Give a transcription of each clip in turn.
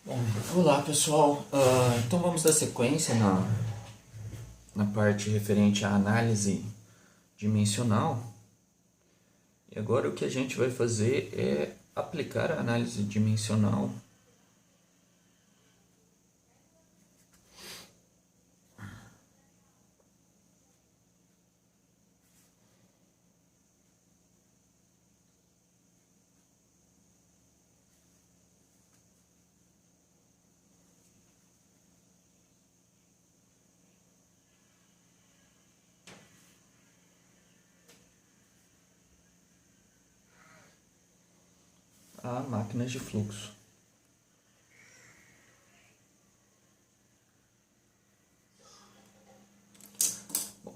Bom, olá pessoal. Então vamos dar sequência na parte referente à análise dimensional. E agora o que a gente vai fazer é aplicar a análise dimensional a máquinas de fluxo. Bom,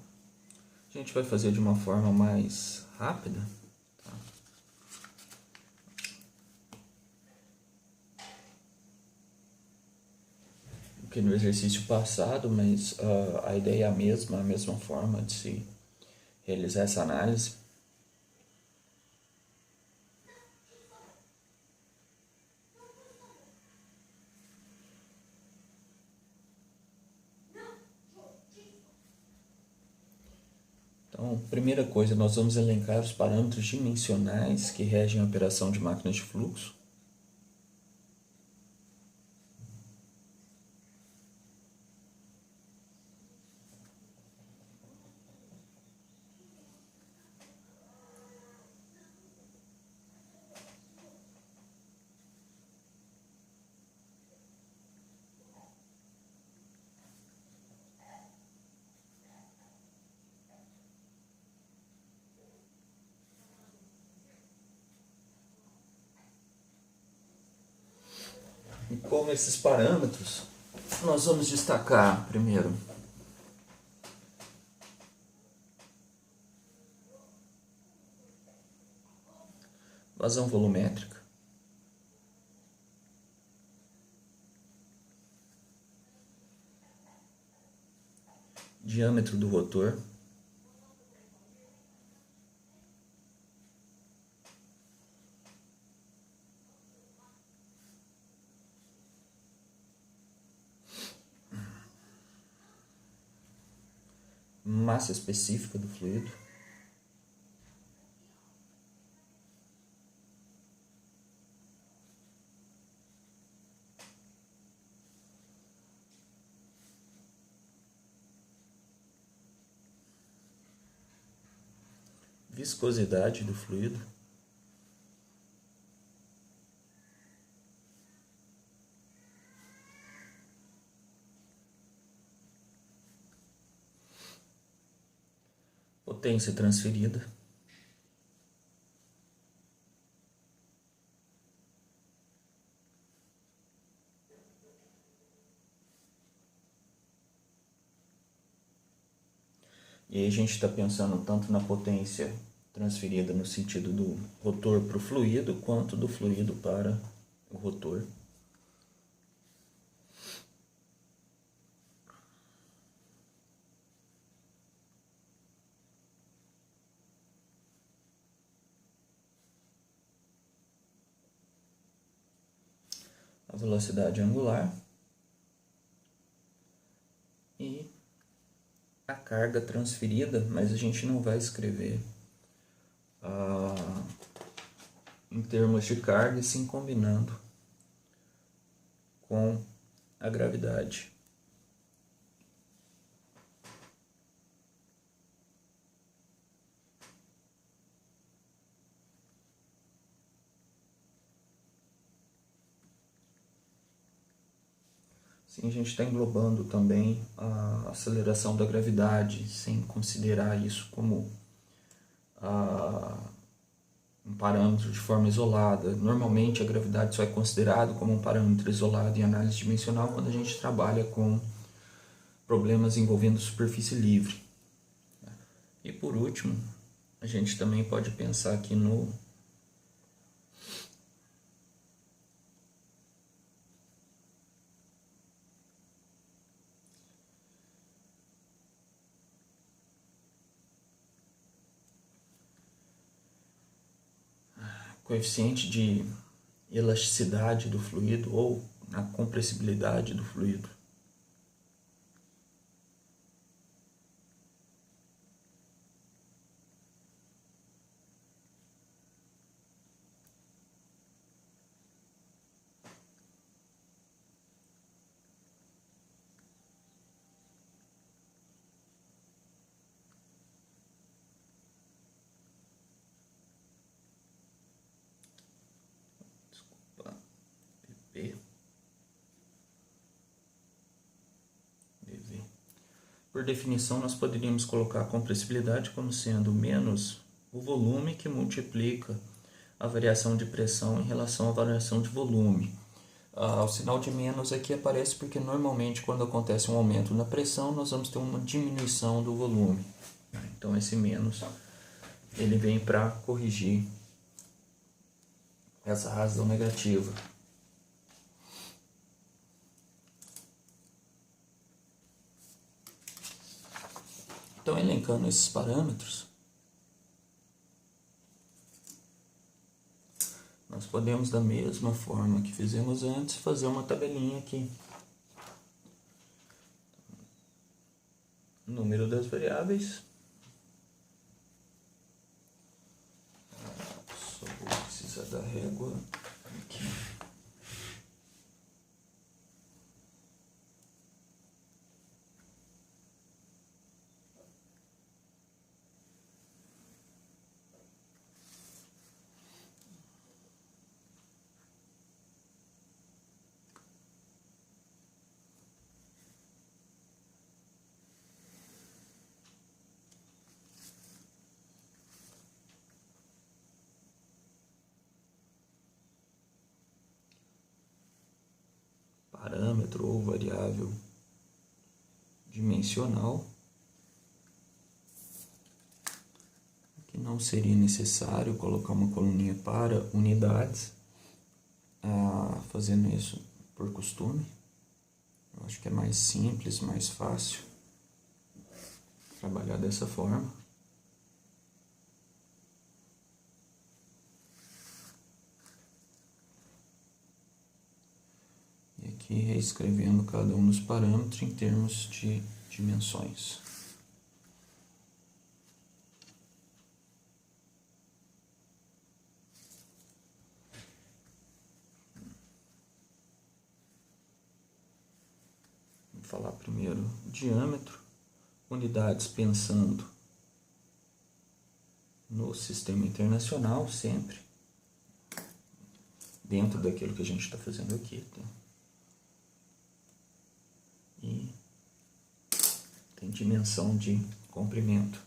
a gente vai fazer de uma forma mais rápida. Tá? Do que no exercício passado, mas a ideia é a mesma forma de se realizar essa análise. Então, primeira coisa, nós vamos elencar os parâmetros dimensionais que regem a operação de máquinas de fluxo. E como esses parâmetros, nós vamos destacar primeiro vazão volumétrica, diâmetro do rotor, massa específica do fluido, viscosidade do fluido, potência transferida, e aí a gente está pensando tanto na potência transferida no sentido do rotor para o fluido, quanto do fluido para o rotor. A velocidade angular e a carga transferida, mas a gente não vai escrever em termos de carga, e sim combinando com a gravidade. Sim, a gente está englobando também a aceleração da gravidade, sem considerar isso como um parâmetro de forma isolada. Normalmente a gravidade só é considerado como um parâmetro isolado em análise dimensional quando a gente trabalha com problemas envolvendo superfície livre. E por último, a gente também pode pensar aqui no coeficiente de elasticidade do fluido, ou a compressibilidade do fluido. P, dV. Por definição, nós poderíamos colocar a compressibilidade como sendo menos o volume que multiplica a variação de pressão em relação à variação de volume. O sinal de menos aqui aparece porque normalmente quando acontece um aumento na pressão, nós vamos ter uma diminuição do volume. Então esse menos ele vem para corrigir essa razão negativa. Então, elencando esses parâmetros, nós podemos, da mesma forma que fizemos antes, fazer uma tabelinha aqui. Número das variáveis. Só vou precisar da régua aqui. Parâmetro ou variável dimensional, que não seria necessário colocar uma coluninha para unidades, fazendo isso por costume. Eu acho que é mais simples, mais fácil trabalhar dessa forma. E aqui reescrevendo cada um dos parâmetros em termos de dimensões. Vou falar primeiro diâmetro, unidades pensando no sistema internacional sempre, dentro daquilo que a gente está fazendo aqui, tá? E tem dimensão de comprimento.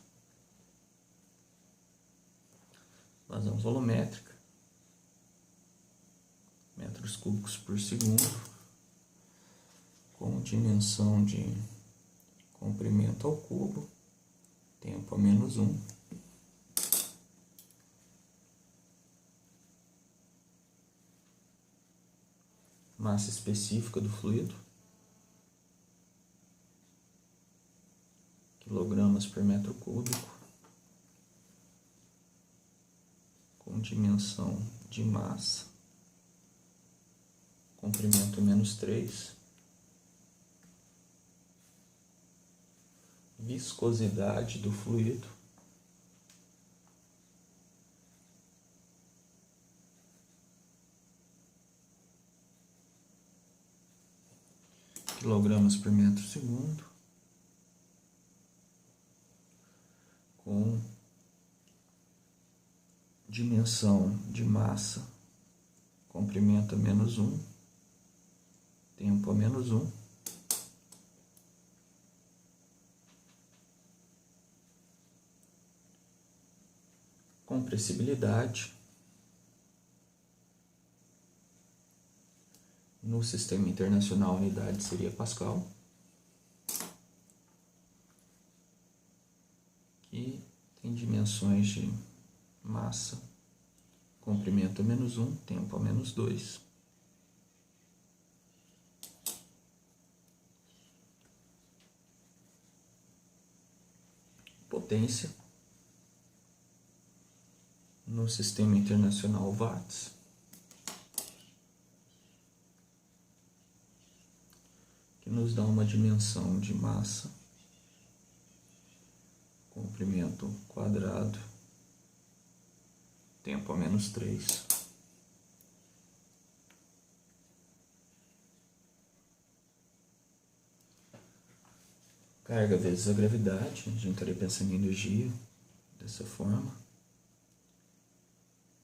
Vazão volumétrica, metros cúbicos por segundo, com dimensão de comprimento ao cubo, tempo a menos 1. Massa específica do fluido, quilogramas por metro cúbico, com dimensão de massa, comprimento menos 3, viscosidade do fluido, quilogramas por metro segundo, com dimensão de massa, comprimento a menos 1, tempo a menos 1, compressibilidade. No sistema internacional, a unidade seria Pascal, que tem dimensões de massa, comprimento a menos 1, tempo a menos 2. Potência. No sistema internacional, watts. nos dá uma dimensão de massa, comprimento quadrado, tempo a menos 3. Carga vezes a gravidade, a gente estaria pensando em energia dessa forma.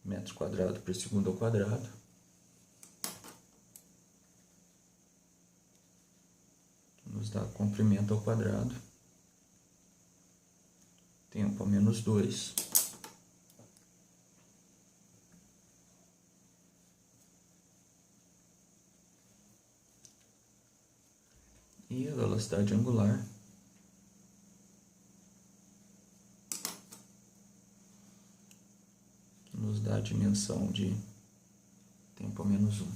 Metro quadrado por segundo ao quadrado. Nos dá comprimento ao quadrado. Tempo a menos 2. E a velocidade angular nos dá a dimensão de tempo a menos 1.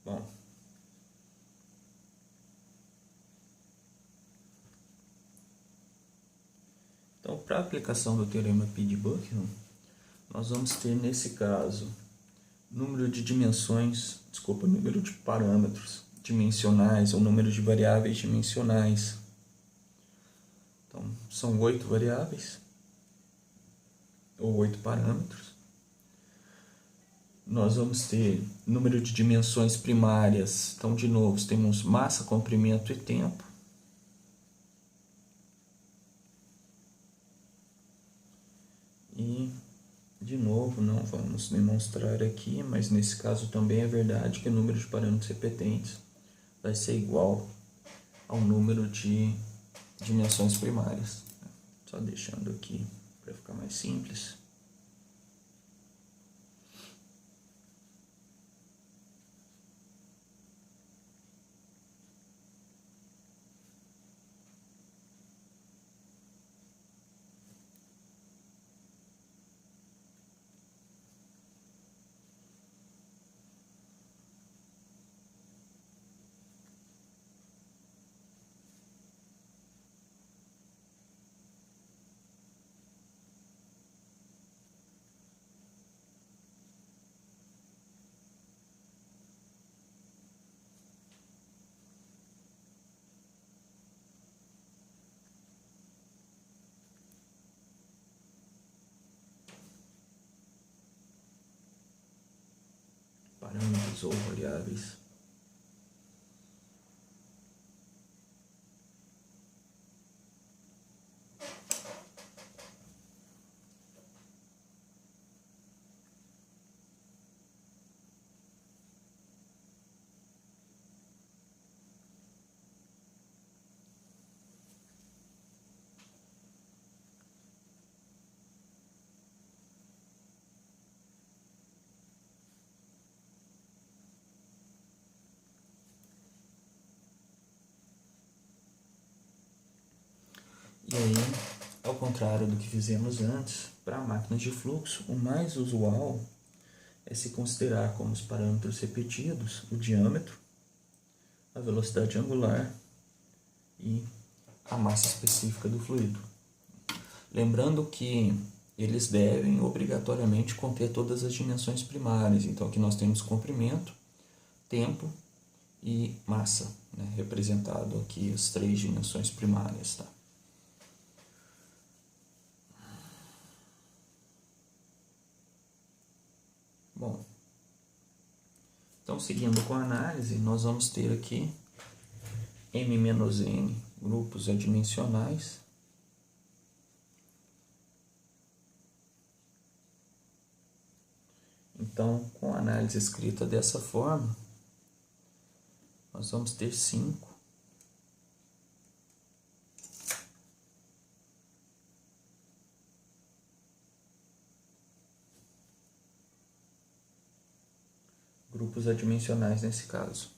Bom, então, para a aplicação do teorema Pi de Buchmann, nós vamos ter, nesse caso, número de parâmetros dimensionais ou número de variáveis dimensionais. Então, são 8 variáveis ou 8 parâmetros. Nós vamos ter número de dimensões primárias. Então, de novo, temos massa, comprimento e tempo. E, de novo, não vamos demonstrar aqui, mas nesse caso também é verdade que o número de parâmetros repetentes vai ser igual ao número de dimensões primárias. Só deixando aqui para ficar mais simples. Parâmetros ou variáveis. E aí, ao contrário do que fizemos antes, para máquinas de fluxo, o mais usual é se considerar como os parâmetros repetidos o diâmetro, a velocidade angular e a massa específica do fluido. Lembrando que eles devem obrigatoriamente conter todas as dimensões primárias. Então aqui nós temos comprimento, tempo e massa, né? Representado aqui as 3 dimensões primárias. Tá? Bom, então seguindo com a análise, nós vamos ter aqui M-N grupos adimensionais. Então, com a análise escrita dessa forma, nós vamos ter 5 grupos adimensionais nesse caso.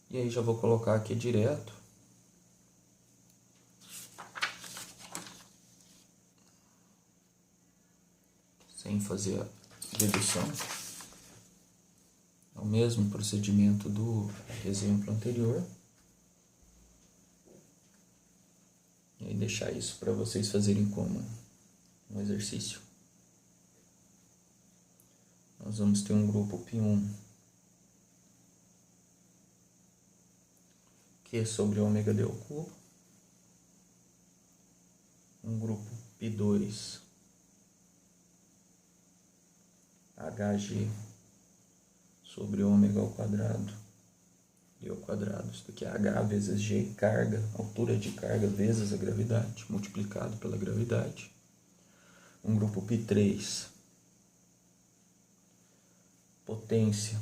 E aí já vou colocar aqui direto. Sem fazer a dedução. É o mesmo procedimento do exemplo anterior. E aí deixar isso para vocês fazerem como um exercício. Nós vamos ter um grupo π1 que é sobre ômega d ao cubo, um grupo π2 Hg sobre ômega ao quadrado d ao quadrado. Isso aqui é H vezes G, carga, altura de carga vezes a gravidade, multiplicado pela gravidade. Um grupo π3 potência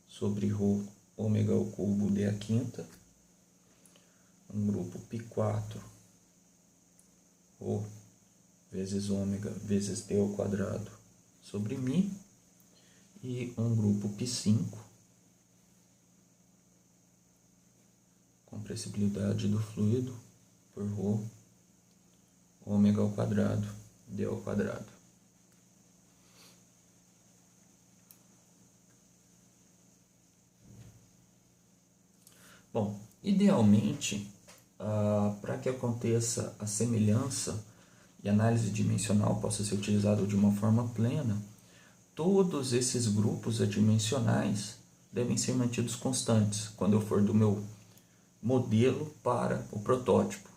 sobre ρ ômega ao cubo d à quinta. Um grupo π4 ρ vezes ômega vezes d ao quadrado sobre μ. E um grupo π5, compressibilidade do fluido por ρ ômega ao quadrado d ao quadrado. Bom, idealmente, para que aconteça a semelhança e a análise dimensional possa ser utilizada de uma forma plena, todos esses grupos adimensionais devem ser mantidos constantes quando eu for do meu modelo para o protótipo.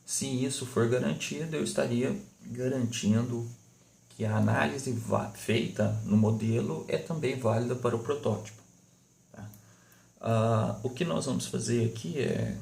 Se isso for garantido, eu estaria garantindo que a análise feita no modelo é também válida para o protótipo. Tá? O que nós vamos fazer aqui é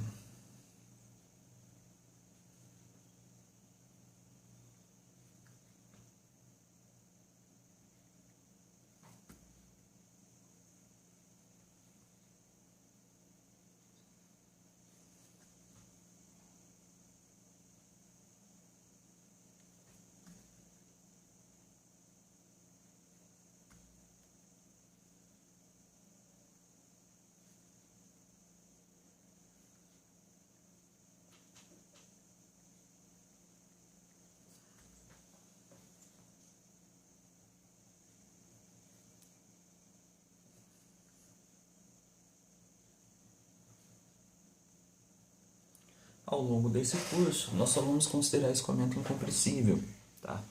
ao longo desse curso, nós só vamos considerar escoamento incompressível, tá?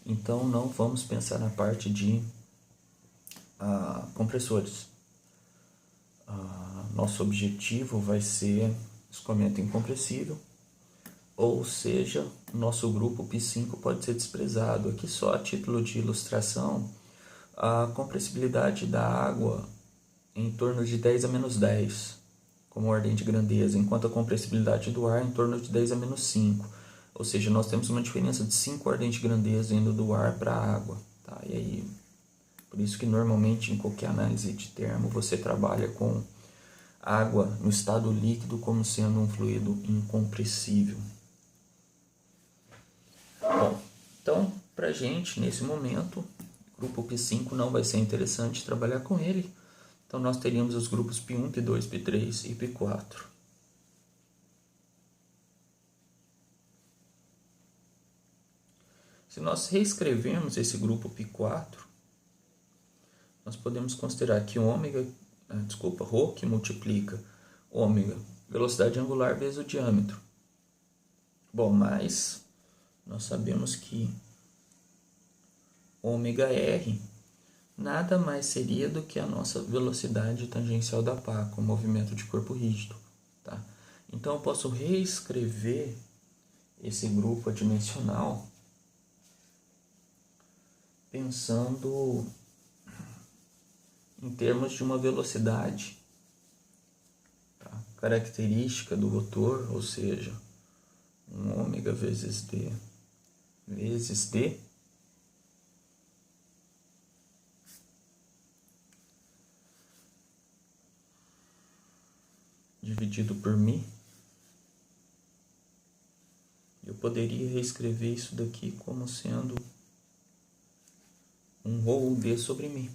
Então, não vamos pensar na parte de compressores. Nosso objetivo vai ser escoamento incompressível, ou seja, nosso grupo π5 pode ser desprezado. Aqui só a título de ilustração, a compressibilidade da água em torno de 10 a menos 10, como ordem de grandeza, enquanto a compressibilidade do ar em torno de 10 a menos 5. Ou seja, nós temos uma diferença de 5 ordens de grandeza indo do ar para a água. Tá? E aí, por isso que normalmente em qualquer análise de termo você trabalha com água no estado líquido como sendo um fluido incompressível. Bom, então, para a gente, nesse momento, grupo π5 não vai ser interessante trabalhar com ele. Então, nós teríamos os grupos π1, π2, π3 e π4. Se nós reescrevermos esse grupo π4, nós podemos considerar que ρ, que multiplica ômega, velocidade angular vezes o diâmetro. Bom, mas nós sabemos que ômega-r nada mais seria do que a nossa velocidade tangencial da pá, com movimento de corpo rígido. Tá? Então, eu posso reescrever esse grupo adimensional pensando em termos de uma velocidade, tá? Característica do rotor, ou seja, um ômega vezes d dividido por μ. Eu poderia reescrever isso daqui como sendo um ρ d sobre μ.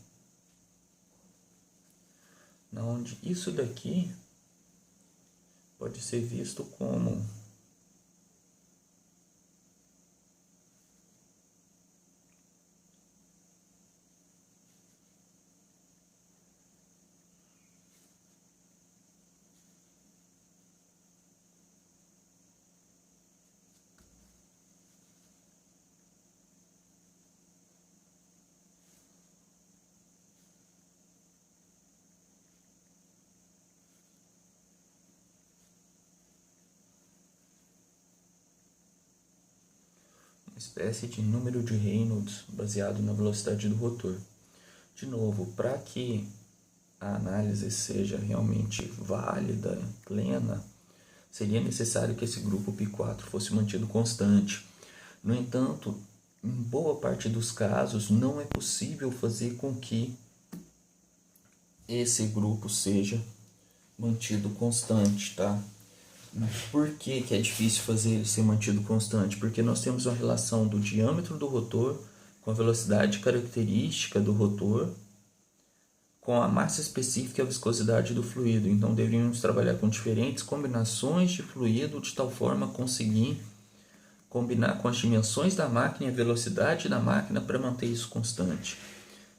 Onde isso daqui pode ser visto como espécie de número de Reynolds baseado na velocidade do rotor. De novo, para que a análise seja realmente válida, plena, seria necessário que esse grupo π4 fosse mantido constante. No entanto, em boa parte dos casos, não é possível fazer com que esse grupo seja mantido constante, tá? Por que é difícil fazer ele ser mantido constante? Porque nós temos uma relação do diâmetro do rotor com a velocidade característica do rotor com a massa específica e a viscosidade do fluido. Então deveríamos trabalhar com diferentes combinações de fluido de tal forma a conseguir combinar com as dimensões da máquina e a velocidade da máquina para manter isso constante.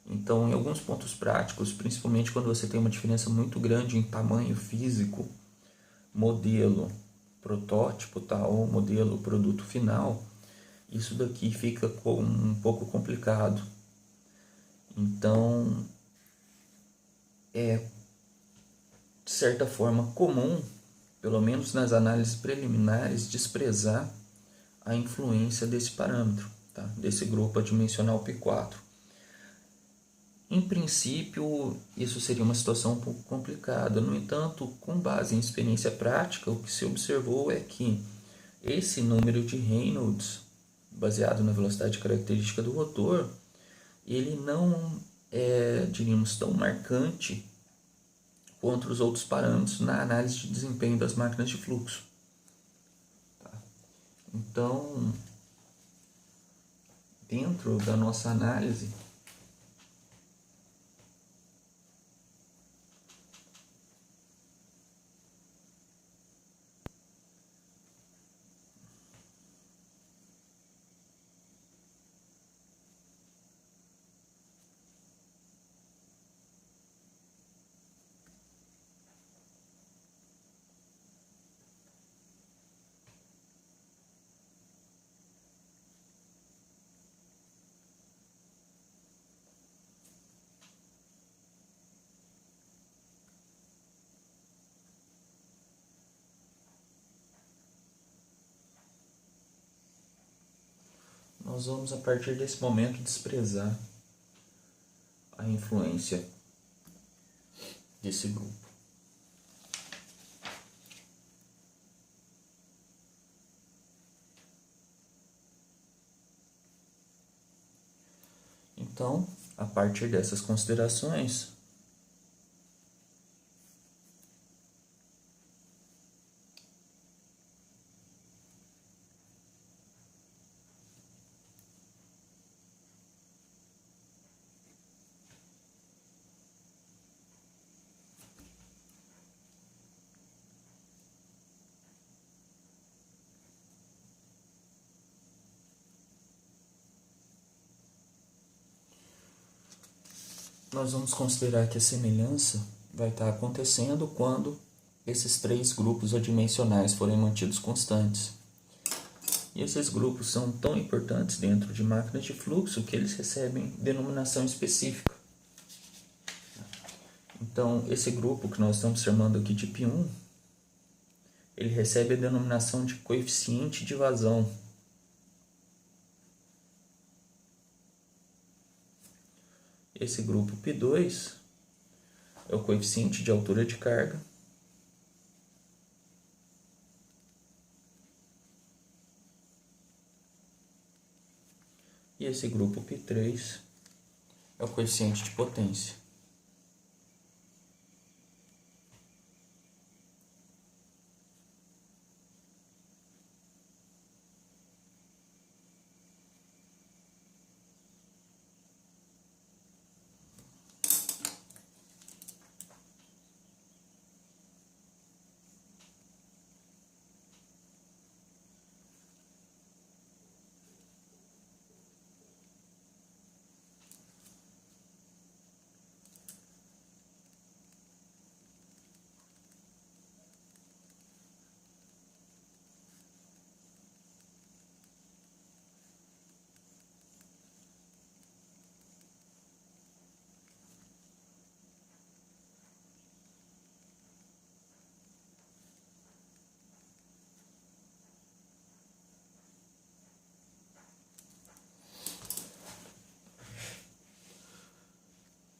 Então, em alguns pontos práticos, principalmente quando você tem uma diferença muito grande em tamanho físico, modelo, protótipo, tá, ou modelo, produto final, isso daqui fica um pouco complicado. Então, é de certa forma comum, pelo menos nas análises preliminares, desprezar a influência desse parâmetro, tá, desse grupo adimensional π4. Em princípio, isso seria uma situação um pouco complicada. No entanto, com base em experiência prática, o que se observou é que esse número de Reynolds, baseado na velocidade característica do rotor, ele não é, diríamos, tão marcante quanto os outros parâmetros na análise de desempenho das máquinas de fluxo. Tá? Então, dentro da nossa análise, nós vamos, a partir desse momento, desprezar a influência desse grupo. Então, a partir dessas considerações, nós vamos considerar que a semelhança vai estar acontecendo quando esses três grupos adimensionais forem mantidos constantes. E esses grupos são tão importantes dentro de máquinas de fluxo que eles recebem denominação específica. Então, esse grupo que nós estamos chamando aqui de π1, ele recebe a denominação de coeficiente de vazão. Esse grupo π2 é o coeficiente de altura de carga. E esse grupo π3 é o coeficiente de potência.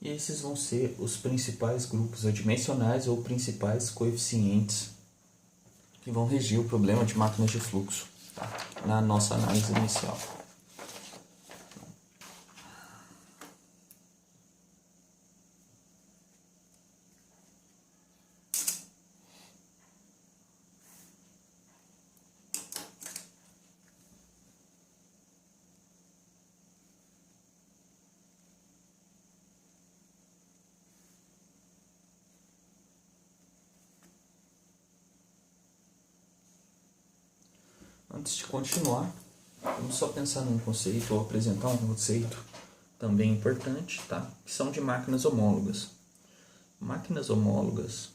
esses vão ser os principais grupos adimensionais ou principais coeficientes que vão regir o problema de máquinas de fluxo, tá? Na nossa análise inicial. Antes de continuar, vamos só pensar num conceito ou apresentar um conceito também importante, tá? Que são de máquinas homólogas. Máquinas homólogas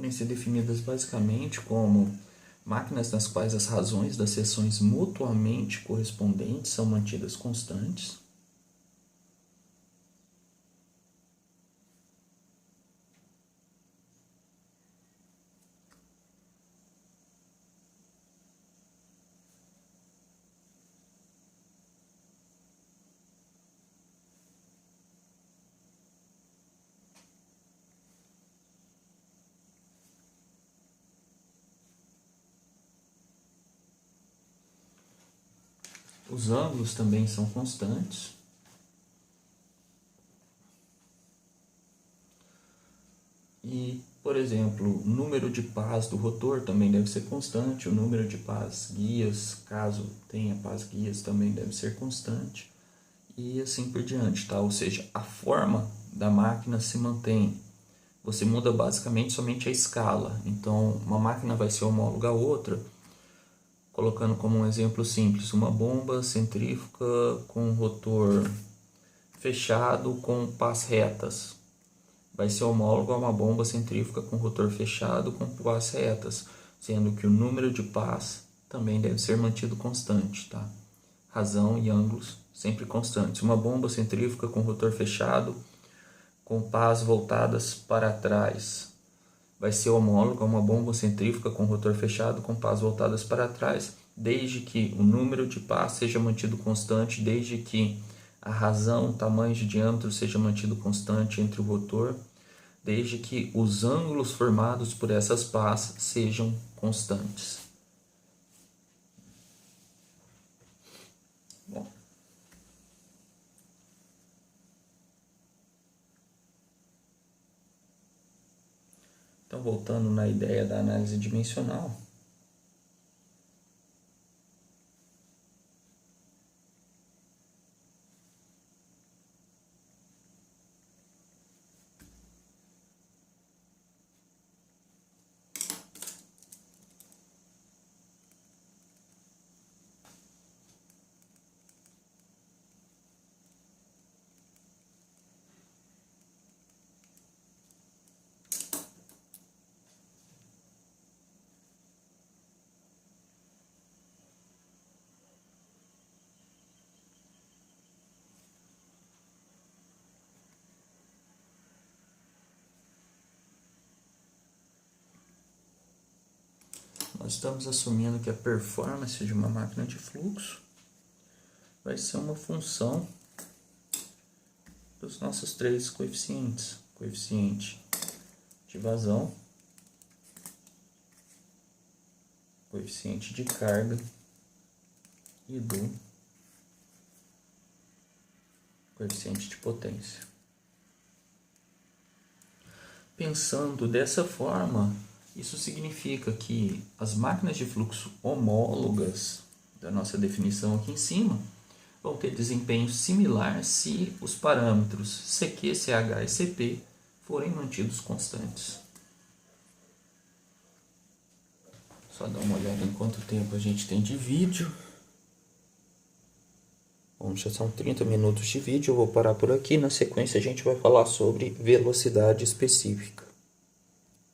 podem ser definidas basicamente como máquinas nas quais as razões das seções mutuamente correspondentes são mantidas constantes. Os ângulos também são constantes. E, por exemplo, o número de pás do rotor também deve ser constante. O número de pás guias, caso tenha pás guias, também deve ser constante. E assim por diante, tá? Ou seja, a forma da máquina se mantém. Você muda basicamente somente a escala. Então, uma máquina vai ser homóloga a outra, colocando como um exemplo simples, uma bomba centrífuga com rotor fechado com pás retas. Vai ser homólogo a uma bomba centrífuga com rotor fechado com pás retas, sendo que o número de pás também deve ser mantido constante, tá? Razão e ângulos sempre constantes. Uma bomba centrífuga com rotor fechado com pás voltadas para trás vai ser homólogo a uma bomba centrífuga com rotor fechado com pás voltadas para trás, desde que o número de pás seja mantido constante, desde que a razão, tamanho de diâmetro seja mantido constante entre o rotor, desde que os ângulos formados por essas pás sejam constantes. Bom. Então, voltando na ideia da análise dimensional, nós estamos assumindo que a performance de uma máquina de fluxo vai ser uma função dos nossos três coeficientes. Coeficiente de vazão, coeficiente de carga e do coeficiente de potência. Pensando dessa forma, isso significa que as máquinas de fluxo homólogas da nossa definição aqui em cima vão ter desempenho similar se os parâmetros CQ, CH e CP forem mantidos constantes. Só dar uma olhada em quanto tempo a gente tem de vídeo. Bom, já são 30 minutos de vídeo, eu vou parar por aqui. Na sequência a gente vai falar sobre velocidade específica.